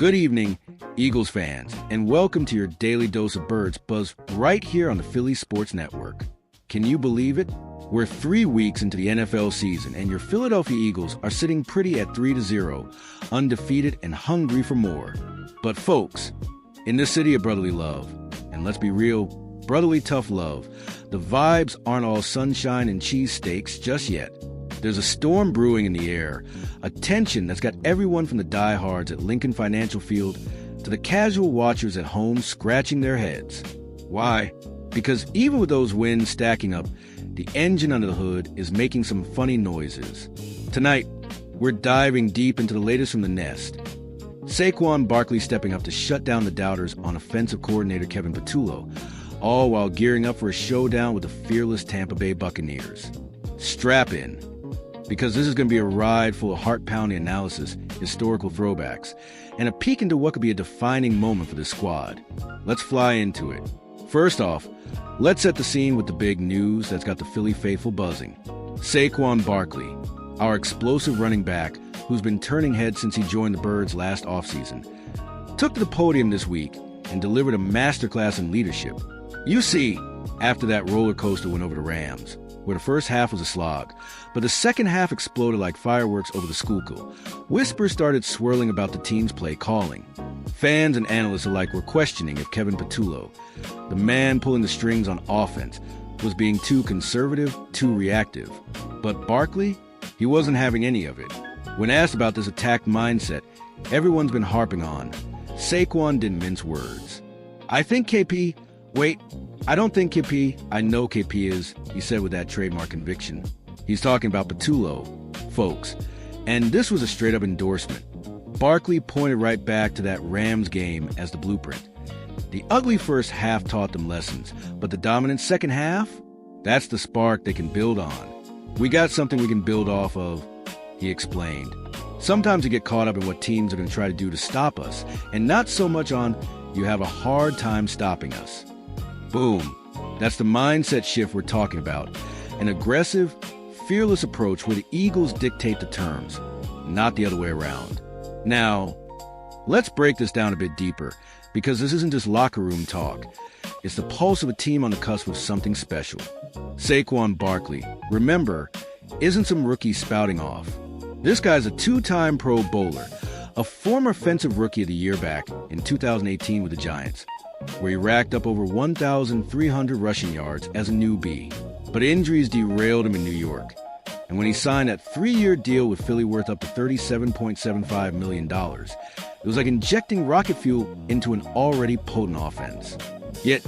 Good evening, Eagles fans, and welcome to your daily dose of birds buzz right here on the Philly Sports Network. Can you believe it? We're 3 weeks into the NFL season, and your Philadelphia Eagles are sitting pretty at 3-0, undefeated and hungry for more. But folks, in this city of brotherly love, and let's be real, brotherly tough love, the vibes aren't all sunshine and cheesesteaks just yet. There's a storm brewing in the air, a tension that's got everyone from the diehards at Lincoln Financial Field to the casual watchers at home scratching their heads. Why? Because even with those wins stacking up, the engine under the hood is making some funny noises. Tonight, we're diving deep into the latest from the nest. Saquon Barkley stepping up to shut down the doubters on offensive coordinator Kevin Patullo, all while gearing up for a showdown with the fearless Tampa Bay Buccaneers. Strap in, because this is going to be a ride full of heart-pounding analysis, historical throwbacks, and a peek into what could be a defining moment for this squad. Let's fly into it. First off, let's set the scene with the big news that's got the Philly faithful buzzing. Saquon Barkley, our explosive running back who's been turning heads since he joined the Birds last offseason, took to the podium this week and delivered a masterclass in leadership. You see, after that roller coaster went over the Rams, where the first half was a slog, but the second half exploded like fireworks over the Schuylkill. Whispers started swirling about the team's play calling. Fans and analysts alike were questioning if Kevin Patullo, the man pulling the strings on offense, was being too conservative, too reactive. But Barkley, he wasn't having any of it. When asked about this attack mindset everyone's been harping on, Saquon didn't mince words. I don't think KP I know KP is, he said with that trademark conviction. He's talking about Patullo, folks. And this was a straight-up endorsement. Barkley pointed right back to that Rams game as the blueprint. The ugly first half taught them lessons, but the dominant second half? That's the spark they can build on. We got something we can build off of, he explained. Sometimes we get caught up in what teams are going to try to do to stop us, and not so much on you have a hard time stopping us. Boom. That's the mindset shift we're talking about. An aggressive, fearless approach where the Eagles dictate the terms, not the other way around. Now, let's break this down a bit deeper, because this isn't just locker room talk. It's the pulse of a team on the cusp of something special. Saquon Barkley, remember, isn't some rookie spouting off. This guy's a 2-time Pro Bowler, a former Offensive Rookie of the Year back in 2018 with the Giants, where he racked up over 1,300 rushing yards as a newbie. But injuries derailed him in New York. And when he signed that 3-year deal with Philly worth up to $37.75 million, it was like injecting rocket fuel into an already potent offense. Yet,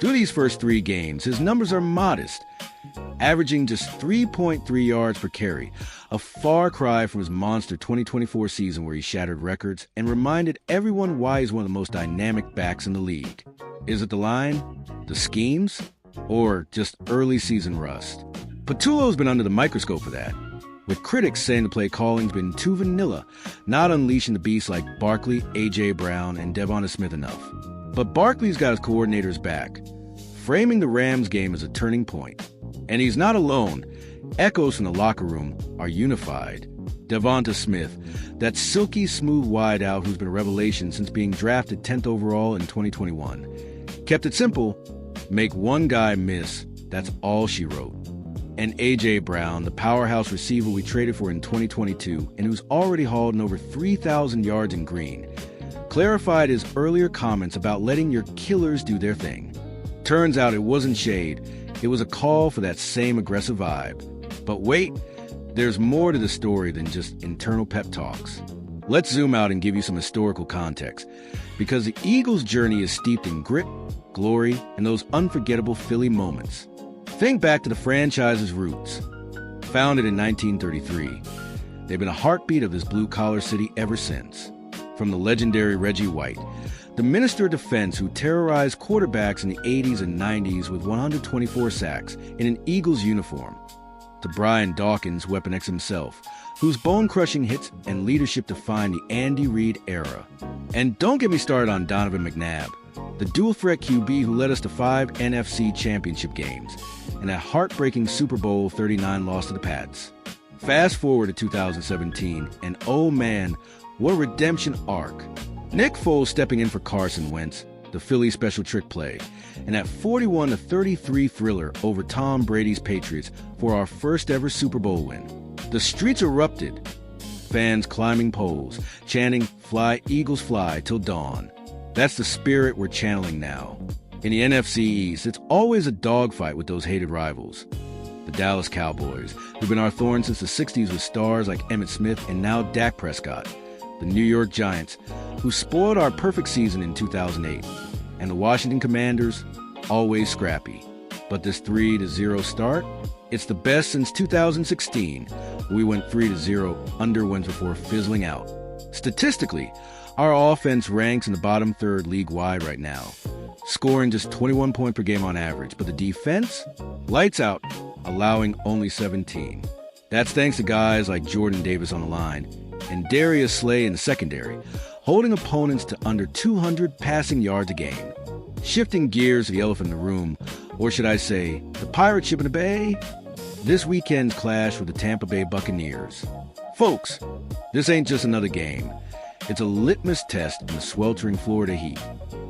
through these first 3 games, his numbers are modest, averaging just 3.3 yards per carry, a far cry from his monster 2024 season where he shattered records and reminded everyone why he's one of the most dynamic backs in the league. Is it the line, the schemes, or just early season rust? Patullo's been under the microscope for that, with critics saying the play calling's been too vanilla, not unleashing the beasts like Barkley, A.J. Brown, and Devonta Smith enough. But Barkley's got his coordinators back, framing the Rams game as a turning point. And he's not alone. Echoes from the locker room are unified. Devonta Smith, that silky smooth wideout who's been a revelation since being drafted 10th overall in 2021. Kept it simple, make one guy miss, that's all she wrote. And A.J. Brown, the powerhouse receiver we traded for in 2022 and who's already hauled in over 3,000 yards in green, clarified his earlier comments about letting your killers do their thing. Turns out it wasn't shade, it was a call for that same aggressive vibe. But wait, there's more to the story than just internal pep talks. Let's zoom out and give you some historical context, because the Eagles' journey is steeped in grit, glory, and those unforgettable Philly moments. Think back to the franchise's roots. Founded in 1933, they've been a heartbeat of this blue-collar city ever since. From the legendary Reggie White, the Minister of Defense who terrorized quarterbacks in the 80s and 90s with 124 sacks in an Eagles uniform, to Brian Dawkins, Weapon X himself, whose bone-crushing hits and leadership defined the Andy Reid era. And don't get me started on Donovan McNabb, the dual-threat QB who led us to 5 NFC championship games and a heartbreaking Super Bowl 39 loss to the Pats. Fast forward to 2017, and oh man, what a redemption arc. Nick Foles stepping in for Carson Wentz, the Philly special trick play, and that 41-33 thriller over Tom Brady's Patriots for our first ever Super Bowl win. The streets erupted, fans climbing poles, chanting, "Fly, Eagles, fly," till dawn. That's the spirit we're channeling now. In the NFC East, it's always a dogfight with those hated rivals. The Dallas Cowboys, who've been our thorn since the 60s with stars like Emmitt Smith and now Dak Prescott. The New York Giants, who spoiled our perfect season in 2008. And the Washington Commanders, always scrappy. But this 3-0 start, it's the best since 2016. We went 3-0 under wins before fizzling out. Statistically, our offense ranks in the bottom third league-wide right now, scoring just 21 points per game on average. But the defense? Lights out, allowing only 17. That's thanks to guys like Jordan Davis on the line and Darius Slay in the secondary, holding opponents to under 200 passing yards a game. Shifting gears to the elephant in the room, or should I say, the pirate ship in the bay? This weekend's clash with the Tampa Bay Buccaneers. Folks, this ain't just another game. It's a litmus test in the sweltering Florida heat.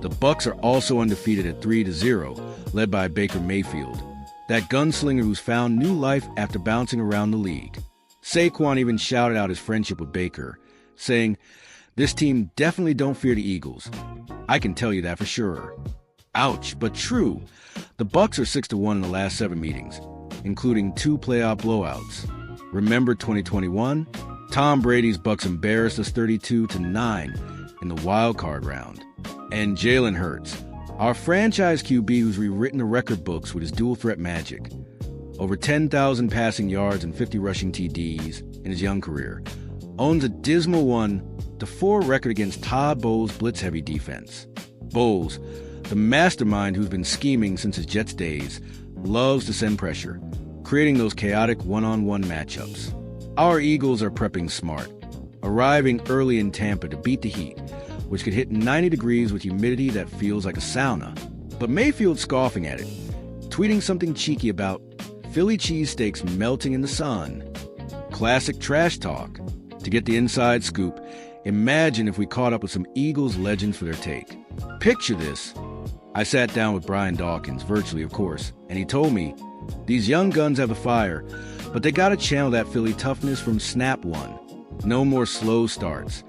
The Bucs are also undefeated at 3-0, led by Baker Mayfield, that gunslinger who's found new life after bouncing around the league. Saquon even shouted out his friendship with Baker, saying, "This team definitely don't fear the Eagles. I can tell you that for sure." Ouch, but true. The Bucs are 6-1 in the last 7 meetings, including 2 playoff blowouts. Remember 2021? Tom Brady's Bucs embarrassed us 32-9 in the wild card round. And Jalen Hurts, our franchise QB who's rewritten the record books with his dual threat magic. Over 10,000 passing yards and 50 rushing TDs in his young career, owns a dismal 1-4 record against Todd Bowles' blitz-heavy defense. Bowles, the mastermind who's been scheming since his Jets days, loves to send pressure, creating those chaotic one-on-one matchups. Our Eagles are prepping smart, arriving early in Tampa to beat the heat, which could hit 90 degrees with humidity that feels like a sauna. But Mayfield's scoffing at it, tweeting something cheeky about Philly cheesesteaks melting in the sun. Classic trash talk. To get the inside scoop, imagine if we caught up with some Eagles legends for their take. Picture this. I sat down with Brian Dawkins, virtually of course, and he told me, these young guns have the fire, but they gotta channel that Philly toughness from snap one. No more slow starts.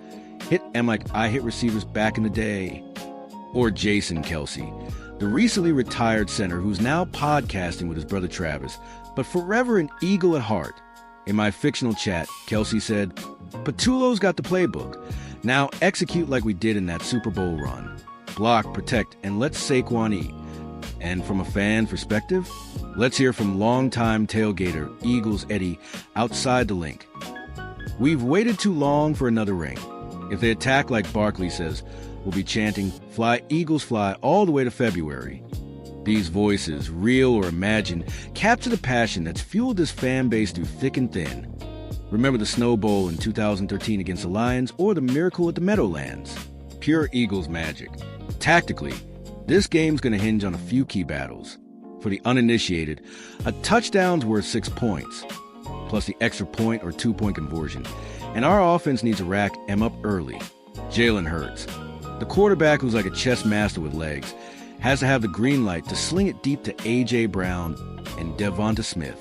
Hit them like I hit receivers back in the day. Or Jason Kelsey, the recently retired center who's now podcasting with his brother Travis, but forever an Eagle at heart. In my fictional chat, Kelsey said, "Patullo's got the playbook. Now execute like we did in that Super Bowl run. Block, protect, and let Saquon eat." And from a fan perspective, let's hear from longtime tailgater Eagles Eddie outside the link. "We've waited too long for another ring. If they attack like Barkley says, we'll be chanting, 'Fly, Eagles, fly,' all the way to February." These voices, real or imagined, capture the passion that's fueled this fan base through thick and thin. Remember the Snow Bowl in 2013 against the Lions or the miracle at the Meadowlands? Pure Eagles magic. Tactically, this game's going to hinge on a few key battles. For the uninitiated, a touchdown's worth 6 points, plus the extra point or 2-point conversion. And our offense needs to rack M up early. Jalen Hurts, the quarterback who's like a chess master with legs, has to have the green light to sling it deep to A.J. Brown and Devonta Smith.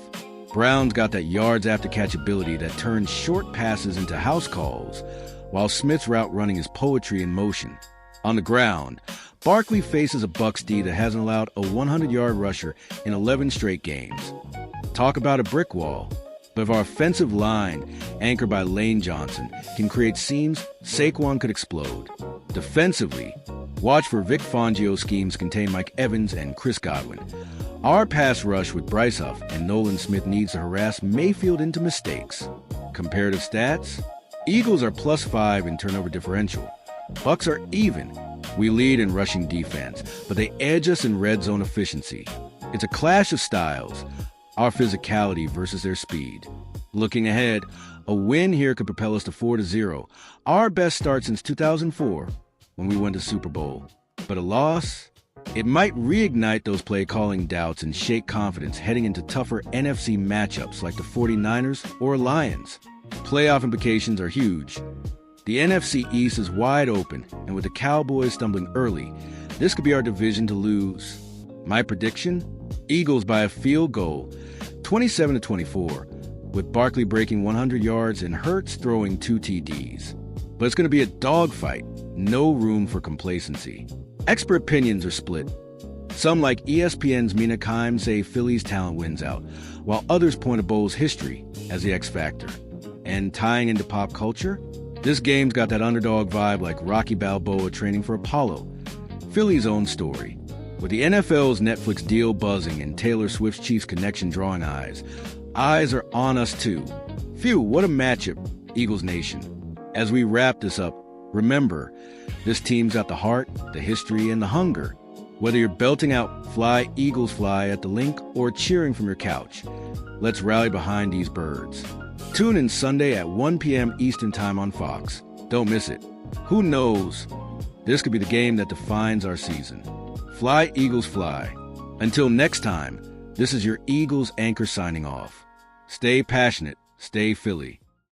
Brown's got that yards after catch ability that turns short passes into house calls, while Smith's route running is poetry in motion. On the ground, Barkley faces a Bucs D that hasn't allowed a 100-yard rusher in 11 straight games. Talk about a brick wall. But if our offensive line, anchored by Lane Johnson, can create seams, Saquon could explode. Defensively, watch for Vic Fangio's schemes contain Mike Evans and Chris Godwin. Our pass rush with Bryce Huff and Nolan Smith needs to harass Mayfield into mistakes. Comparative stats? Eagles are +5 in turnover differential. Bucs are even. We lead in rushing defense, but they edge us in red zone efficiency. It's a clash of styles. Our physicality versus their speed. Looking ahead, a win here could propel us to 4-0, our best start since 2004, when we won the Super Bowl. But a loss? It might reignite those play-calling doubts and shake confidence heading into tougher NFC matchups like the 49ers or Lions. Playoff implications are huge. The NFC East is wide open, and with the Cowboys stumbling early, this could be our division to lose. My prediction? Eagles by a field goal, 27-24, with Barkley breaking 100 yards and Hurts throwing 2 TDs. But it's going to be a dogfight, no room for complacency. Expert opinions are split. Some, like ESPN's Mina Kimes, say Philly's talent wins out, while others point to Bowles' history as the X factor. And tying into pop culture, this game's got that underdog vibe like Rocky Balboa training for Apollo. Philly's own story. With the NFL's Netflix deal buzzing and Taylor Swift's Chiefs connection drawing eyes are on us too. Phew, what a matchup, Eagles Nation. As we wrap this up, remember, this team's got the heart, the history, and the hunger. Whether you're belting out "Fly, Eagles Fly" at the link or cheering from your couch, let's rally behind these birds. Tune in Sunday at 1 p.m. Eastern Time on Fox. Don't miss it. Who knows? This could be the game that defines our season. Fly, Eagles, fly. Until next time, this is your Eagles anchor signing off. Stay passionate, stay Philly.